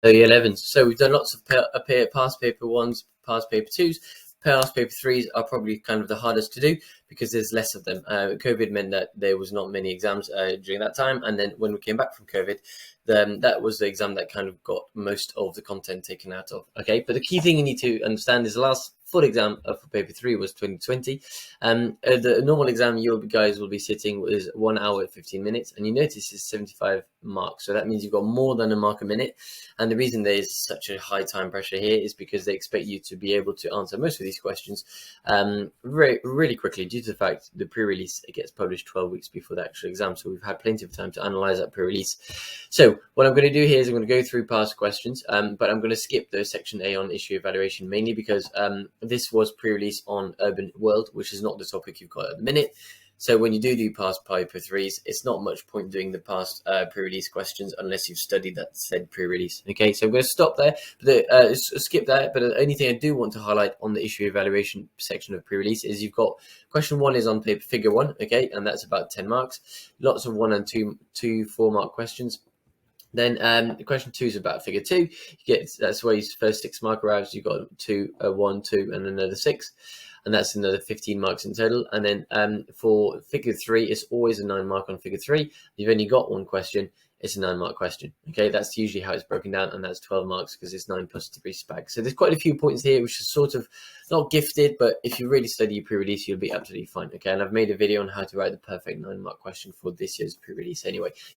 So year 11s. So we've done lots of past paper 1s, past paper 2s. Past paper 3s are probably kind of the hardest to do because there's less of them. COVID meant that there was not many exams during that time, and then when we came back from COVID, that was the exam that kind of got most of the content taken out of. Okay, but the key thing you need to understand is the last full exam for paper 3 was 2020. The normal exam you guys will be sitting is 1 hour 15 minutes, and you notice it's 75 marks. So that means you've got more than a mark a minute. And the reason there's such a high time pressure here is because they expect you to be able to answer most of these questions really quickly, due to the fact the pre-release gets published 12 weeks before the actual exam. So we've had plenty of time to analyze that pre-release. So what I'm going to do here is I'm going to go through past questions, but I'm going to skip the section A on issue evaluation, mainly because this was pre-release on Urban World, which is not the topic you've got at the minute. So when you do past paper 3s, it's not much point doing the past pre-release questions unless you've studied that said pre-release. Okay, so I'm going to stop there, but skip that. But the only thing I do want to highlight on the issue evaluation section of pre-release is you've got question 1 is on paper figure 1, okay, and that's about 10 marks. Lots of 1 and 2 4-mark questions. Then question 2 is about figure 2. You get, that's where your first 6 mark arrives. You've got 2, 1, 2, and another 6. And that's another 15 marks in total. And then for figure 3, it's always a 9 mark on figure 3. You've only got 1 question, it's a 9-mark question. Okay, that's usually how it's broken down, and that's 12 marks because it's 9 plus 3 spag. So there's quite a few points here, which is sort of not gifted, but if you really study your pre-release, you'll be absolutely fine. Okay, and I've made a video on how to write the perfect 9-mark question for this year's pre-release anyway.